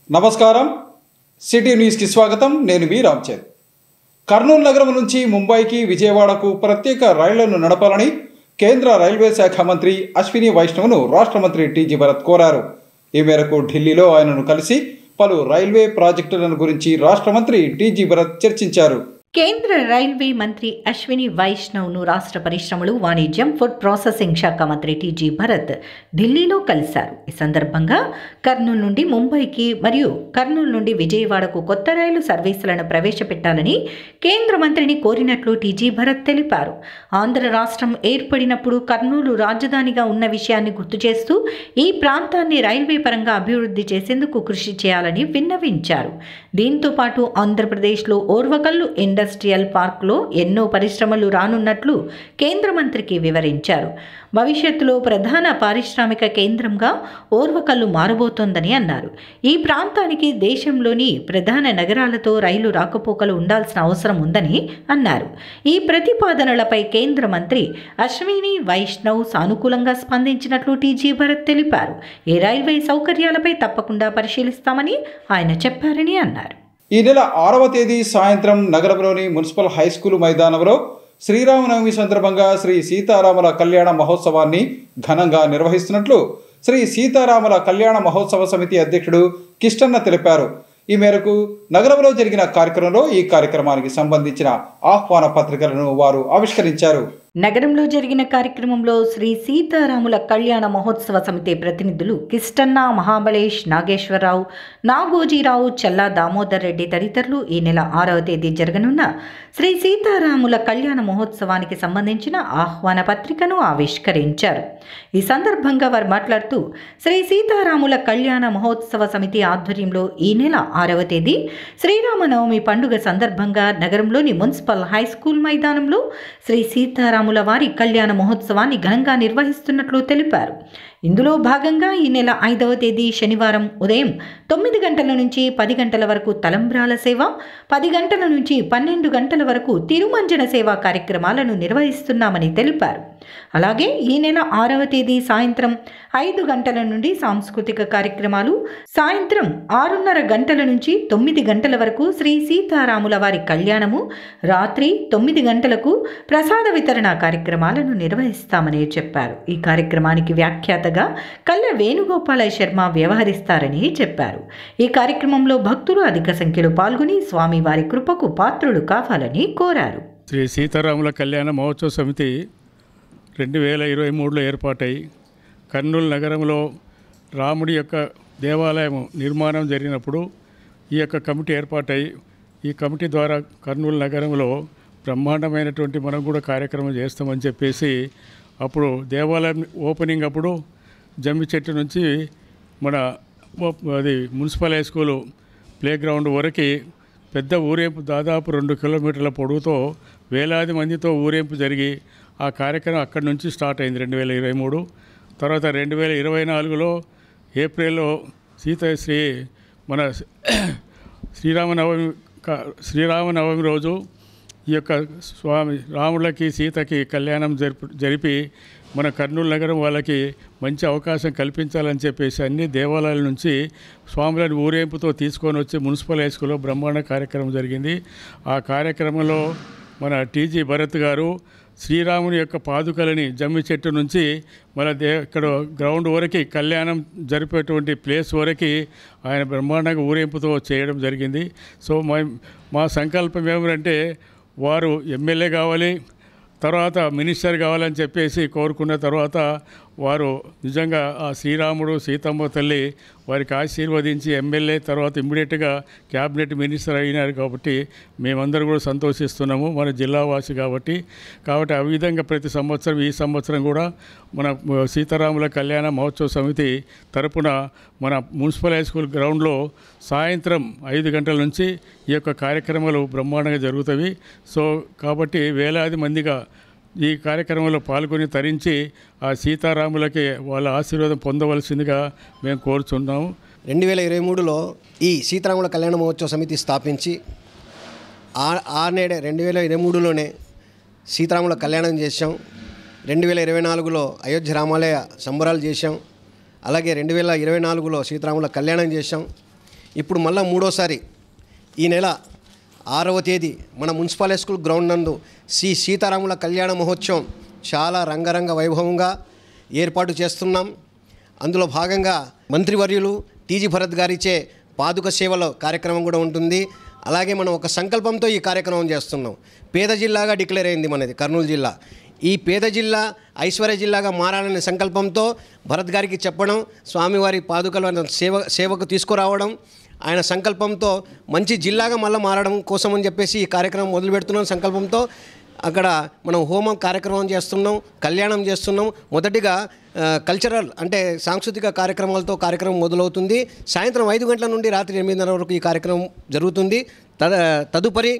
నమస్కారం సిటీ న్యూస్కి స్వాగతం. నేను వి రామ్చంద్. కర్నూలు నగరం నుంచి ముంబైకి విజయవాడకు ప్రత్యేక రైళ్లను నడపాలని కేంద్ర రైల్వే శాఖ మంత్రి అశ్విని వైష్ణవ్ను రాష్ట్ర మంత్రి టీజీ భరత్ కోరారు. ఈ మేరకు ఢిల్లీలో ఆయనను కలిసి పలు రైల్వే ప్రాజెక్టులను గురించి రాష్ట్ర మంత్రి టీజీ భరత్ చర్చించారు. కేంద్ర రైల్వే మంత్రి అశ్విని వైష్ణవ్ను రాష్ట్ర పరిశ్రమలు, వాణిజ్యం, ఫుడ్ ప్రాసెసింగ్ శాఖ మంత్రి టీజీ భరత్ ఢిల్లీలో కలిశారు. ఈ సందర్భంగా కర్నూలు నుండి ముంబైకి మరియు కర్నూలు నుండి విజయవాడకు కొత్త రైలు సర్వీసులను ప్రవేశపెట్టాలని కేంద్ర మంత్రిని కోరినట్లు టీజీ భరత్ తెలిపారు. ఆంధ్ర రాష్ట్రం ఏర్పడినప్పుడు కర్నూలు రాజధానిగా ఉన్న విషయాన్ని గుర్తు చేస్తూ ఈ ప్రాంతాన్ని రైల్వే పరంగా అభివృద్ధి చేసేందుకు కృషి చేయాలని విన్నవించారు. దీంతో పాటు ఆంధ్రప్రదేశ్లో ఓర్వకల్లు ఇండస్ట్రియల్ పార్క్లో ఎన్నో పరిశ్రమలు రానున్నట్లు కేంద్ర మంత్రికి వివరించారు. భవిష్యత్తులో ప్రధాన పారిశ్రామిక కేంద్రంగా ఓర్వకల్లు మారబోతోందని అన్నారు. ఈ ప్రాంతానికి దేశంలోని ప్రధాన నగరాలతో రైలు రాకపోకలు ఉండాల్సిన అవసరం ఉందని అన్నారు. ఈ ప్రతిపాదనలపై కేంద్ర మంత్రి అశ్విని వైష్ణవ్ సానుకూలంగా స్పందించినట్లు టీజీ భరత్ తెలిపారు. ఈ రైల్వే సౌకర్యాలపై తప్పకుండా పరిశీలిస్తామని ఆయన చెప్పారని అన్నారు. ఈ నెల 6వ తేదీ సాయంత్రం నగరంలోని మున్సిపల్ హైస్కూల్ మైదానంలో శ్రీరామనవమి సందర్భంగా శ్రీ సీతారాముల కళ్యాణ మహోత్సవాన్ని ఘనంగా నిర్వహిస్తున్నట్లు శ్రీ సీతారాముల కళ్యాణ మహోత్సవ సమితి అధ్యక్షుడు కిష్టన్న తెలిపారు. ఈ మేరకు నగరంలో జరిగిన కార్యక్రమంలో ఈ కార్యక్రమానికి సంబంధించిన ఆహ్వాన పత్రికలను వారు ఆవిష్కరించారు. నగరంలో జరిగిన కార్యక్రమంలో శ్రీ సీతారాముల కళ్యాణ మహోత్సవ సమితి ప్రతినిధులు కిష్టన్న, మహాబలేష్, నాగేశ్వరరావు, నాగోజీరావు, చల్లా దామోదర్ రెడ్డి తదితరులు ఈ నెల 6వ తేదీ జరగనున్న శ్రీ సీతారాముల కళ్యాణ మహోత్సవానికి సంబంధించిన ఆహ్వాన పత్రికను ఆవిష్కరించారు. ఈ సందర్భంగా వారు మాట్లాడుతూ శ్రీ సీతారాముల కళ్యాణ మహోత్సవ సమితి ఆధ్వర్యంలో ఈ నెల 6వ తేదీ శ్రీరామనవమి పండుగ సందర్భంగా నగరంలోని మున్సిపల్ హైస్కూల్ మైదానంలో శ్రీ సీతారాముల వారి కళ్యాణ మహోత్సవాన్ని ఘనంగా నిర్వహిస్తున్నట్లు తెలిపారు. ఇందులో భాగంగా ఈ నెల 5వ తేదీ శనివారం ఉదయం 9 గంటల నుంచి 10 గంటల వరకు తలంబ్రాల సేవ, 10 గంటల నుంచి 12 గంటల వరకు తిరుమంజన సేవా కార్యక్రమాలను నిర్వహిస్తున్నామని తెలిపారు. అలాగే ఈ నెల 6వ తేదీ సాయంత్రం 5 గంటల నుండి సాంస్కృతిక కార్యక్రమాలు, సాయంత్రం 6:30 గంటల నుంచి 9 గంటల వరకు శ్రీ సీతారాముల వారి కళ్యాణము, రాత్రి 9 గంటలకు ప్రసాద వితరణ కార్యక్రమాలను నిర్వహిస్తామని చెప్పారు. ఈ కార్యక్రమానికి వ్యాఖ్యాతగా కళ్ళ వేణుగోపాల శర్మ వ్యవహరిస్తారని చెప్పారు. ఈ కార్యక్రమంలో భక్తులు అధిక సంఖ్యలో పాల్గొని స్వామి వారి కృపకు పాత్రులు కావాలని కోరారు. శ్రీ సీతారాముల కళ్యాణ మహోత్సవ సమితి 2023లో ఏర్పాటై కర్నూలు నగరంలో రాముడి యొక్క దేవాలయం నిర్మాణం జరిగినప్పుడు ఈ యొక్క కమిటీ ఏర్పాటై ఈ కమిటీ ద్వారా కర్నూలు నగరంలో బ్రహ్మాండమైనటువంటి మనం కూడా కార్యక్రమం చేస్తామని చెప్పేసి అప్పుడు దేవాలయం ఓపెనింగ్ అప్పుడు జమ్మి చెట్టు నుంచి మన అది municipal high school play ground వరకు పెద్ద ఊరేంపు దాదాపు 2 కిలోమీటర్ల పొడవుతో వేలాది మందితో ఊరేంపు జరిగి ఆ కార్యక్రమం అక్కడి నుంచి స్టార్ట్ అయింది 2023. తర్వాత 2024లో ఏప్రిల్లో మన శ్రీరామనవమి రోజు ఈ యొక్క స్వామి రాములకి సీతకి కళ్యాణం జరిపి మన కర్నూలు నగరం వాళ్ళకి మంచి అవకాశం కల్పించాలని చెప్పేసి అన్ని దేవాలయాల నుంచి స్వాములను ఊరేంపుతో తీసుకొని వచ్చి మున్సిపల్ హై స్కూల్లో బ్రహ్మాండ కార్యక్రమం జరిగింది. ఆ కార్యక్రమంలో మన టీజీ భరత్ గారు శ్రీరాముని యొక్క పాదుకలని జమ్మి చెట్టు నుంచి మన ఇక్కడ గ్రౌండ్ వరకు కళ్యాణం జరిపేటువంటి ప్లేస్ వరకు ఆయన బ్రహ్మాండంగా ఊరేంపుతో చేయడం జరిగింది. సో మా సంకల్పం ఏమిటంటే వారు ఎమ్మెల్యే కావాలి, తర్వాత మినిస్టర్ కావాలని చెప్పేసి కోరుకున్న తర్వాత వారు నిజంగా ఆ శ్రీరాముడు సీతమ్మ తల్లి వారికి ఆశీర్వదించి ఎమ్మెల్యే తర్వాత ఇమ్మీడియట్గా క్యాబినెట్ మినిస్టర్ అయినారు. కాబట్టి మేమందరం కూడా సంతోషిస్తున్నాము, మన జిల్లావాసి కాబట్టి ఆ విధంగా ప్రతి సంవత్సరం ఈ సంవత్సరం కూడా మన సీతారాముల కళ్యాణ మహోత్సవ సమితి తరపున మన మున్సిపల్ హై స్కూల్ గ్రౌండ్లో సాయంత్రం 5 గంటల నుంచి ఈ యొక్క కార్యక్రమాలు బ్రహ్మాండంగా జరుగుతాయి. సో కాబట్టి వేలాది మందిగా ఈ కార్యక్రమంలో పాల్గొని తరించి ఆ సీతారాములకి వాళ్ళ ఆశీర్వాదం పొందవలసిందిగా మేము కోరుచున్నాము. 2023లో ఈ సీతారాముల కళ్యాణ మహోత్సవ సమితి స్థాపించి ఆనేడే 2023లోనే సీతారాముల కళ్యాణం చేశాం. 2024లో అయోధ్య రామాలయ సంబరాలు చేశాం. అలాగే 2024లో సీతారాముల కళ్యాణం చేశాం. ఇప్పుడు మళ్ళీ మూడోసారి ఈ నెల 6వ తేదీ మన మున్సిపల్ హై స్కూల్ గ్రౌండ్ నందు శ్రీ సీతారాముల కళ్యాణ మహోత్సవం చాలా రంగరంగ వైభవంగా ఏర్పాటు చేస్తున్నాం. అందులో భాగంగా మంత్రివర్యులు టీజీ భరత్ గారిచే పాదుక సేవల కార్యక్రమం కూడా ఉంటుంది. అలాగే మనం ఒక సంకల్పంతో ఈ కార్యక్రమం చేస్తున్నాం. పేద జిల్లాగా డిక్లేర్ అయింది మనది కర్నూలు జిల్లా. ఈ పేద జిల్లా ఐశ్వర్య జిల్లాగా మారాలనే సంకల్పంతో భరత్ గారికి చెప్పడం, స్వామివారి పాదుకల సేవకు తీసుకురావడం, ఆయన సంకల్పంతో మంచి జిల్లాగా మళ్ళీ మారడం కోసం అని చెప్పేసి ఈ కార్యక్రమం మొదలు పెడుతున్నాం. సంకల్పంతో అక్కడ మనం హోమం కార్యక్రమం చేస్తున్నాం, కళ్యాణం చేస్తున్నాం. మొదటిగా కల్చరల్ అంటే సాంస్కృతిక కార్యక్రమాలతో కార్యక్రమం మొదలవుతుంది. సాయంత్రం 5 గంటల నుండి రాత్రి 8:30 వరకు ఈ కార్యక్రమం జరుగుతుంది. తదుపరి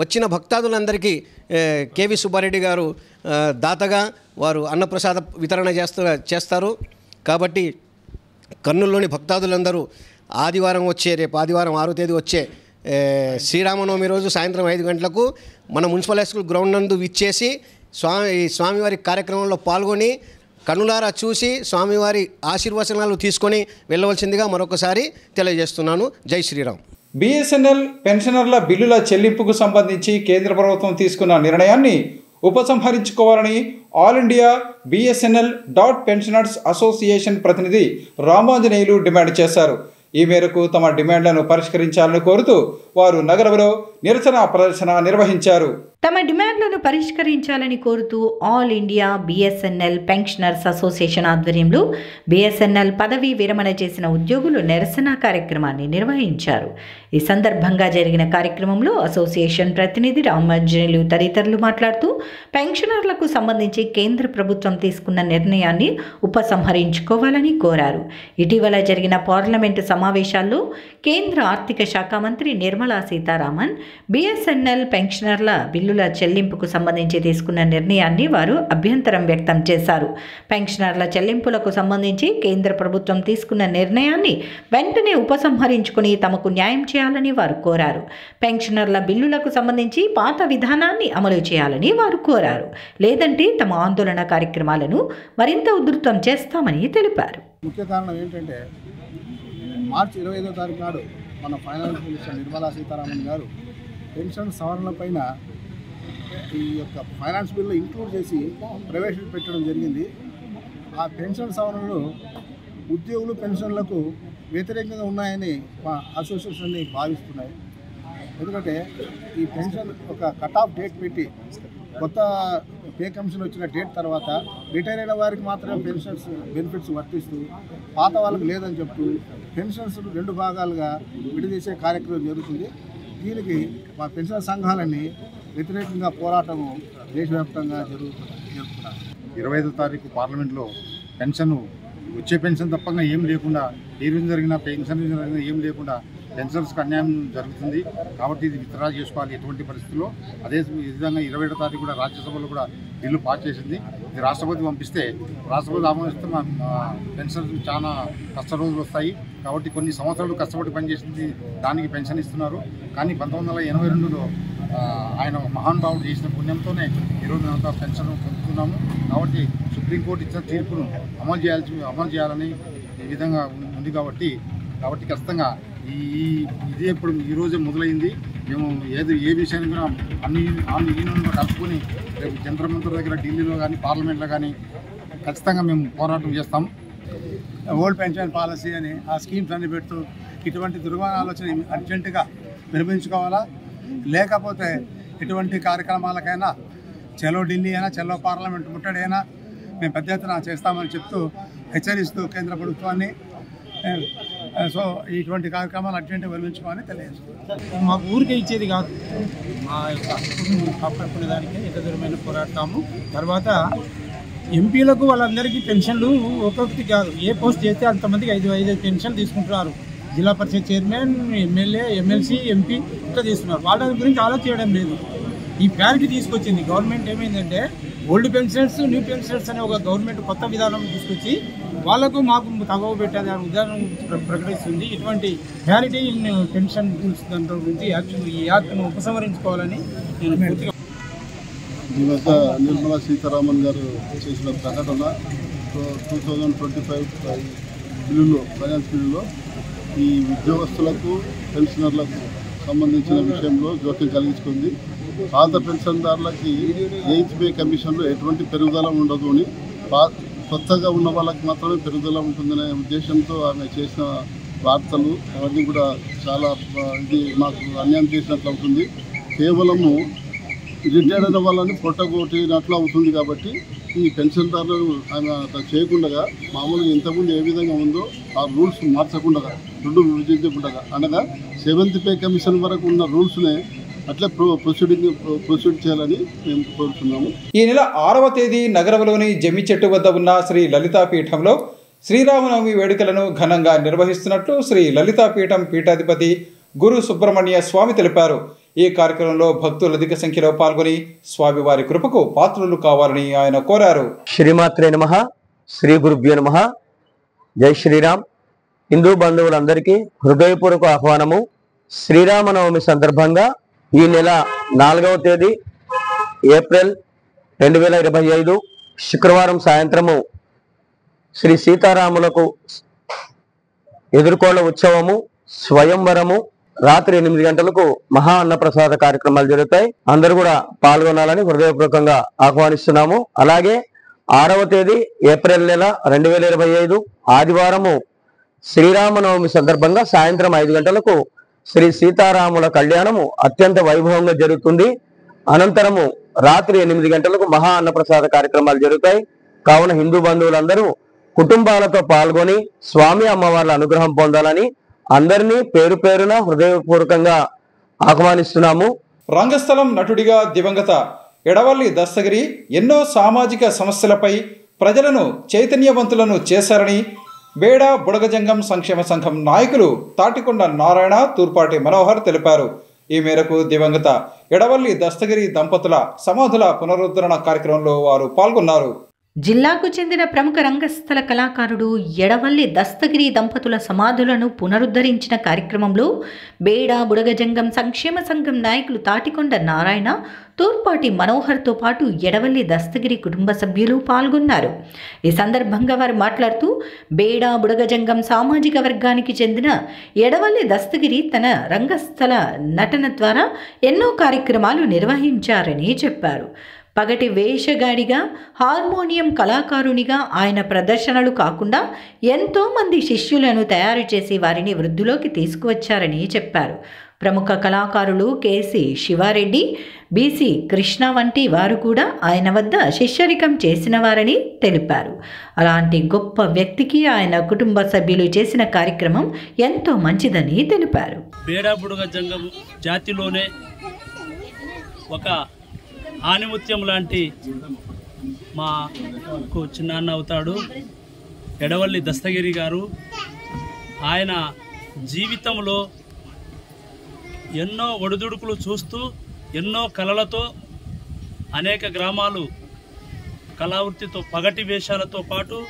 వచ్చిన భక్తాదులందరికీ కేవి సుబ్బారెడ్డి గారు దాతగా వారు అన్నప్రసాద వితరణ చేస్తారు. కాబట్టి కర్నూలులోని భక్తాదులందరూ రేపు ఆదివారం 6వ తేదీ వచ్చే శ్రీరామనవమి రోజు సాయంత్రం 5 గంటలకు మన మున్సిపల్ హై స్కూల్ గ్రౌండ్ నందు విచ్చేసి స్వామివారి కార్యక్రమంలో పాల్గొని కనులారా చూసి స్వామివారి ఆశీర్వచనాలు తీసుకొని వెళ్ళవలసిందిగా మరొకసారి తెలియజేస్తున్నాను. జై శ్రీరామ్. బిఎస్ఎన్ఎల్ పెన్షనర్ల బిల్లుల చెల్లింపుకు సంబంధించి కేంద్ర ప్రభుత్వం తీసుకున్న నిర్ణయాన్ని ఉపసంహరించుకోవాలని all India BSNL pensioners association ప్రతినిధి రామాంజనేయులు డిమాండ్ చేశారు. ఈ మేరకు తమ డిమాండ్లను పరిష్కరించాలని కోరుతూ వారు నగరంలో నిరసన ప్రదర్శన నిర్వహించారు. తమ డిమాండ్లను పరిష్కరించాలని కోరుతూ all India BSNL pensioners association ఆధ్వర్యంలో బిఎస్ఎన్ఎల్ పదవీ విరమణ చేసిన ఉద్యోగులు నిరసన కార్యక్రమాన్ని నిర్వహించారు. ఈ సందర్భంగా జరిగిన కార్యక్రమంలో అసోసియేషన్ ప్రతినిధి రామాంజనేయులు తదితరులు మాట్లాడుతూ పెన్షనర్లకు సంబంధించి కేంద్ర ప్రభుత్వం తీసుకున్న నిర్ణయాన్ని ఉపసంహరించుకోవాలని కోరారు. ఇటీవల జరిగిన పార్లమెంటు సమావేశాల్లో కేంద్ర ఆర్థిక శాఖ మంత్రి నిర్మలా సీతారామన్ బిఎస్ఎన్ఎల్ పెన్షనర్ల బిల్లుల చెల్లింపుకు సంబంధించి తీసుకున్న నిర్ణయాన్ని వారు అభ్యంతరం వ్యక్తం చేశారు. పెన్షనర్ల చెల్లింపులకు సంబంధించి కేంద్ర ప్రభుత్వం తీసుకున్న నిర్ణయాన్ని వెంటనే ఉపసంహరించుకుని తమకు న్యాయం చేయాలని వారు కోరారు. పెన్షనర్ల బిల్లులకు సంబంధించి పాత విధానాన్ని అమలు చేయాలని వారు కోరారు. లేదంటే తమ ఆందోళన కార్యక్రమాలను మరింత ఉధృతం చేస్తామని తెలిపారు. ముఖ్య కారణం ఏంటంటే మార్చి 25వ తారీఖు నాడు మన ఫైనాన్స్ మినిస్టర్ నిర్మలా సీతారామన్ గారు పెన్షన్ సవరణ పైన ఈ యొక్క ఫైనాన్స్ బిల్లు ఇంక్లూడ్ చేసి ప్రవేశపెట్టడం జరిగింది. ఆ పెన్షన్ సవరణలు ఉద్యోగులు పెన్షన్లకు వ్యతిరేకంగా ఉన్నాయని మా అసోసియేషన్ని భావిస్తున్నాయి. ఎందుకంటే ఈ పెన్షన్ ఒక కట్ ఆఫ్ డేట్ పెట్టి కొత్త పే కమిషన్ వచ్చిన డేట్ తర్వాత రిటైర్ అయిన వారికి మాత్రమే బెనిఫిట్స్ వర్తిస్తూ పాత వాళ్ళకి లేదని చెప్తూ పెన్షన్స్ 2 భాగాలుగా విడదీసే కార్యక్రమం జరుగుతుంది. దీనికి మా పెన్షన్ సంఘాలన్నీ వ్యతిరేకంగా పోరాటము దేశవ్యాప్తంగా జరుగుతున్నారు. 25వ తారీఖు పార్లమెంట్లో వచ్చే పెన్షన్ తప్పగా ఏం లేకుండా ఏ రోజు జరిగిన పెన్షన్ ఏం లేకుండా పెన్షనర్స్కి అన్యాయం జరుగుతుంది. కాబట్టి ఇది విత్డ్రా చేసుకోవాలి ఎటువంటి పరిస్థితుల్లో. అదే విధంగా 27వ తారీఖు కూడా రాజ్యసభలో కూడా బిల్లు పాస్ చేసింది. ఇది రాష్ట్రపతి పంపిస్తే రాష్ట్రపతి ఆమోదిస్తే మా పెన్షనర్స్ చాలా కష్ట రోజులు వస్తాయి. కాబట్టి కొన్ని సంవత్సరాలు కష్టపడి పనిచేసింది దానికి పెన్షన్ ఇస్తున్నారు. కానీ 1982లో ఆయన మహానుభావుడు చేసిన పుణ్యంతోనే ఈరోజు అంతా పెన్షన్ పొందుతున్నాము. కాబట్టి సుప్రీంకోర్టు ఇచ్చిన తీర్పును అమలు చేయాలని ఈ విధంగా ఉంది. కాబట్టి ఖచ్చితంగా ఇదే ఇప్పుడు ఈరోజే మొదలైంది. మేము ఏ విషయాన్ని కూడా అన్ని యూనియన్లు కలుపుకొని రేపు జంతర్ మంతర్ దగ్గర ఢిల్లీలో కానీ పార్లమెంట్లో కానీ ఖచ్చితంగా మేము పోరాటం చేస్తాం. ఓల్డ్ పెన్షన్ పాలసీ అని ఆ స్కీమ్స్ అన్ని పెడుతూ ఇటువంటి దుర్మార్గ ఆలోచన అర్జెంటుగా నిర్మించుకోవాలా. లేకపోతే ఎటువంటి కార్యక్రమాలకైనా చలో ఢిల్లీ అయినా చలో పార్లమెంట్ ముట్టడైనా మేము పెద్ద ఎత్తున చేస్తామని చెప్తూ హెచ్చరిస్తూ కేంద్ర ప్రభుత్వాన్ని సో ఇటువంటి కార్యక్రమాలు అర్జెంటుగా విరమించుకోవాలని తెలియజేస్తాం. మా ఊరికే ఇచ్చేది కాదు, మా యొక్క కాపాడుకునే దానికి ఎంత దూరమైన పోరాడతాము. తర్వాత ఎంపీలకు వాళ్ళందరికీ పెన్షన్లు ఒక్కొక్కటి కాదు, ఏ పోస్ట్ చేస్తే అంతమందికి 5 పెన్షన్ తీసుకుంటున్నారు. జిల్లా పరిషత్ చైర్మన్, ఎమ్మెల్యే, ఎమ్మెల్సీ, ఎంపీ ఇట్లా తీసుకున్నారు. వాళ్ళ గురించి ఆలోచించడం లేదు. ఈ ప్యారిటీ తీసుకొచ్చింది గవర్నమెంట్. ఏమైందంటే ఓల్డ్ పెన్షన్స్, న్యూ పెన్షన్స్ అనే ఒక గవర్నమెంట్ కొత్త విధానం తీసుకొచ్చి వాళ్ళకు మాకు తగవ పెట్టేది అనే ఉదాహరణ ప్రకటిస్తుంది. ఇటువంటి ప్యారిటీ పెన్షన్ దాంట్లో గురించి ఈ యాక్ట్ను ఉపసంహరించుకోవాలని నేను పూర్తిగా. ఈ వద్ద నిర్మలా సీతారామన్ గారు చేసిన ప్రకటన 2025 బిల్లులో ఫైనాన్స్ బిల్లులో ఈ ఉద్యోగస్తులకు పెన్షనర్లకు సంబంధించిన విషయంలో జోక్యం కలిగించుకుంది. పాత పెన్షన్దారులకి ఏజ్ పే కమిషన్లో ఎటువంటి పెరుగుదల ఉండదు అని, కొత్తగా ఉన్న వాళ్ళకి మాత్రమే పెరుగుదల ఉంటుందనే ఉద్దేశంతో ఆమె చేసిన వార్తలు అవన్నీ కూడా చాలా ఇది మాకు అన్యాయం చేసినట్లు అవుతుంది. కేవలము రిటైర్డ్ అయిన వాళ్ళని పొట్టగొట్టినట్లు అవుతుంది. కాబట్టి ఈ పెన్షన్దారులు ఆమె అట్లా చేయకుండా మామూలుగా ఇంతకుముందు ఏ విధంగా ఉందో ఆ రూల్స్ మార్చకుండా, రెండు విభజించకుండా, అనగా 7th పే కమిషన్ వరకు ఉన్న రూల్స్నే అట్లా ప్రొసీడ్ చేయాలని మేము కోరుతున్నాము. ఈ నెల 6వ తేదీ నగరంలోని జమ్మి చెట్టు వద్ద ఉన్న శ్రీ లలితాపీఠంలో శ్రీరామనవమి వేడుకలను ఘనంగా నిర్వహిస్తున్నట్లు శ్రీ లలితాపీఠం పీఠాధిపతి గురు సుబ్రహ్మణ్య స్వామి తెలిపారు. ఈ కార్యక్రమంలో భక్తులు అధిక సంఖ్యలో పాల్గొని స్వామివారి కృపకు పాత్రులు కావాలని ఆయన కోరారు. శ్రీమాత్రే నమః, శ్రీ గురుభ్యో నమః. జై శ్రీరామ్. హిందూ బంధువులందరికీ హృదయపూర్వక ఆహ్వానము. శ్రీరామనవమి సందర్భంగా ఈ నెల 4వ తేదీ ఏప్రిల్ 2025 శుక్రవారం సాయంత్రము శ్రీ సీతారాములకు ఎదుర్కోళ్ల ఉత్సవము, స్వయంవరము, రాత్రి 8 గంటలకు మహా అన్నప్రసాద కార్యక్రమాలు జరుగుతాయి. అందరూ కూడా పాల్గొనాలని హృదయపూర్వకంగా ఆహ్వానిస్తున్నాము. అలాగే 6వ తేదీ ఏప్రిల్ నెల 2025 ఆదివారము శ్రీరామనవమి సందర్భంగా సాయంత్రం 5 గంటలకు శ్రీ సీతారాముల కళ్యాణము అత్యంత వైభవంగా జరుగుతుంది. అనంతరము రాత్రి 8 గంటలకు మహా అన్నప్రసాద కార్యక్రమాలు జరుగుతాయి. కావున హిందూ బంధువులందరూ కుటుంబాలతో పాల్గొని స్వామి అమ్మవార్ల అనుగ్రహం పొందాలని అందరినీ పేరు పేరున హృదయపూర్వకంగా ఆహ్వానిస్తున్నాము. రంగస్థలం నటుడిగా దివంగత ఎడవల్లి దస్తగిరి ఎన్నో సామాజిక సమస్యలపై ప్రజలను చైతన్యవంతులను చేశారని బేడా బుడగజంగం సంక్షేమ సంఘం నాయకులు తాటికొండ నారాయణ, తూర్పాటి మనోహర్ తెలిపారు. ఈ మేరకు దివంగత ఎడవల్లి దస్తగిరి దంపతుల సమాధుల పునరుద్ధరణ కార్యక్రమంలో వారు పాల్గొన్నారు. జిల్లాకు చెందిన ప్రముఖ రంగస్థల కళాకారుడు ఎడవల్లి దస్తగిరి దంపతుల సమాధులను పునరుద్ధరించిన కార్యక్రమంలో బేడా బుడగజంగం సంక్షేమ సంఘం నాయకులు తాటికొండ నారాయణ, తూర్పాటి మనోహర్తో పాటు ఎడవల్లి దస్తగిరి కుటుంబ సభ్యులు పాల్గొన్నారు. ఈ సందర్భంగా వారు మాట్లాడుతూ బేడా బుడగజంగం సామాజిక వర్గానికి చెందిన ఎడవల్లి దస్తగిరి తన రంగస్థల నటన ద్వారా ఎన్నో కార్యక్రమాలు నిర్వహించారని చెప్పారు. పగటి వేషగాడిగా, హార్మోనియం కళాకారునిగా ఆయన ప్రదర్శనలు కాకుండా ఎంతోమంది శిష్యులను తయారు చేసి వారిని వృద్ధిలోకి తీసుకువచ్చారని చెప్పారు. ప్రముఖ కళాకారులు కేసి శివారెడ్డి, బీసీ కృష్ణ వంటి వారు కూడా ఆయన వద్ద శిష్యరికం చేసిన వారని తెలిపారు. అలాంటి గొప్ప వ్యక్తికి ఆయన కుటుంబ సభ్యులు చేసిన కార్యక్రమం ఎంతో మంచిదని తెలిపారు. బేడా బుడగజంగం జాతిలోనే ఒక ఆనిముత్యం లాంటి మాకు చిన్నాన్న అవుతాడు ఎడవల్లి దస్తగిరి గారు. ఆయన జీవితంలో ఎన్నో ఒడిదుడుకులు చూస్తూ ఎన్నో కళలతో అనేక గ్రామాలు కళావృత్తితో పగటి వేషాలతో పాటు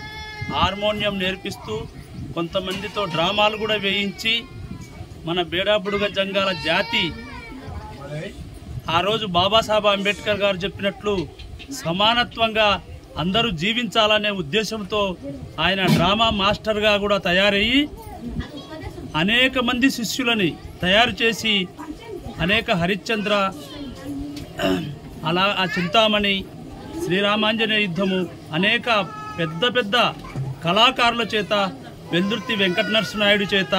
హార్మోనియం నేర్పిస్తూ కొంతమందితో డ్రామాలు కూడా వేయించి మన బేడా బుడగజంగాల జాతి ఆ రోజు బాబాసాహెబ్ అంబేద్కర్ గారు చెప్పినట్లు సమానత్వంగా అందరూ జీవించాలనే ఉద్దేశంతో ఆయన డ్రామా మాస్టర్గా కూడా తయారయ్యి అనేక మంది శిష్యులని తయారు చేసి అనేక హరిశ్చంద్ర, అలా ఆ చింతామణి, శ్రీరామాంజనేయ యుద్ధము, అనేక పెద్ద పెద్ద కళాకారుల చేత, వెల్దుర్తి వెంకట నరసింహనాయుడు చేత,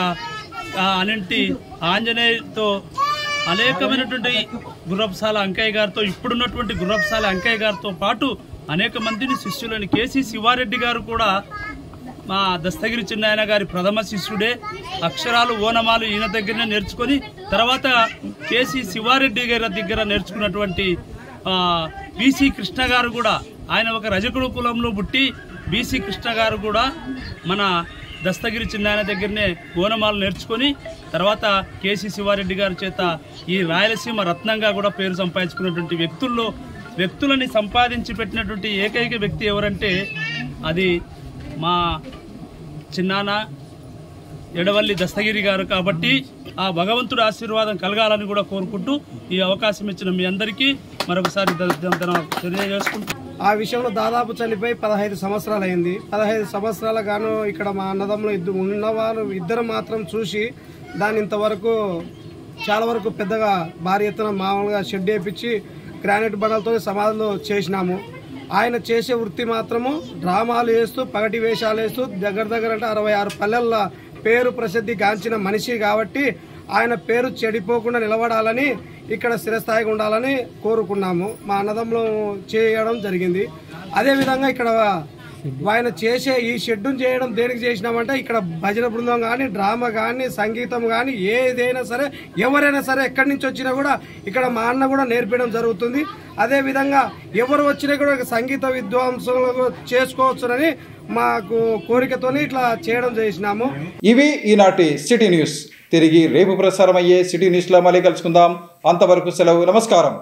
అనంటి ఆంజనేయుతో, అనేకమైనటువంటి గుర్రపుసాల అంకయ్య గారితో, ఇప్పుడున్నటువంటి గుర్రపుసాల అంకయ్య గారితో పాటు అనేక మందిని శిష్యులని, కేసీ శివారెడ్డి గారు కూడా మా దస్తగిరి చిన్నాయన గారి ప్రథమ శిష్యుడే. అక్షరాలు ఓనమాలు ఈయన దగ్గరనే నేర్చుకొని తర్వాత కేసీ శివారెడ్డి గారి దగ్గర నేర్చుకున్నటువంటి బీసీ కృష్ణ గారు కూడా, ఆయన ఒక రజకుడు కులంలో పుట్టి బీసీ కృష్ణ గారు కూడా మన దస్తగిరి చిన్నాయన దగ్గరనే ఓనమాలు నేర్చుకొని తర్వాత కేసీ శివారెడ్డి గారి చేత ఈ రాయలసీమ రత్నంగా కూడా పేరు సంపాదించుకున్నటువంటి వ్యక్తులని సంపాదించి పెట్టినటువంటి ఏకైక వ్యక్తి ఎవరంటే అది మా చిన్నాన్న ఎడవల్లి దస్తగిరి గారు. కాబట్టి ఆ భగవంతుడి ఆశీర్వాదం కలగాలని కూడా కోరుకుంటూ ఈ అవకాశం ఇచ్చిన మీ అందరికీ మరొకసారి తెలియజేసుకుంటూ ఆ విషయంలో దాదాపు చనిపోయి 15 సంవత్సరాలు అయింది. 15 సంవత్సరాల గాను ఇక్కడ మా అన్నదమ్ములు ఉన్నవారు ఇద్దరు మాత్రం చూసి దాన్ని ఇంతవరకు చాలా వరకు పెద్దగా భారీ ఎత్తున మామూలుగా షెడ్ వేయించి గ్రానైట్ బండలతో సమాధులు చేసినాము. ఆయన చేసే వృత్తి మాత్రము డ్రామాలు వేస్తూ పగటి వేషాలు వేస్తూ దగ్గర అంటే 66 పల్లెల పేరు ప్రసిద్ధి గాంచిన మనిషి కాబట్టి ఆయన పేరు చెడిపోకుండా నిలబడాలని ఇక్కడ స్థిరస్థాయిగా ఉండాలని కోరుకున్నాము. మా అన్నదమ్ములు చేయడం జరిగింది. అదేవిధంగా ఇక్కడ ఆయన చేసే ఈ షెడ్యూన్ చేయడం దేనికి చేసినామంటే ఇక్కడ భజన బృందం కానీ డ్రామా కానీ సంగీతం కానీ ఏదైనా సరే ఎవరైనా సరే ఎక్కడి నుంచి వచ్చినా కూడా ఇక్కడ మా అన్న కూడా నేర్పించడం జరుగుతుంది. అదేవిధంగా ఎవరు వచ్చినా కూడా సంగీత విద్వాంసులు చేసుకోవచ్చునని మాకు కోరికతో ఇట్లా చేయడం చేసినాము. ఇవి ఈనాటి సిటీ న్యూస్. తిరిగి రేపు ప్రసారం అయ్యే సిటీ న్యూస్లో మళ్ళీ కలుసుకుందాం. అంతవరకు సెలవు. నమస్కారం.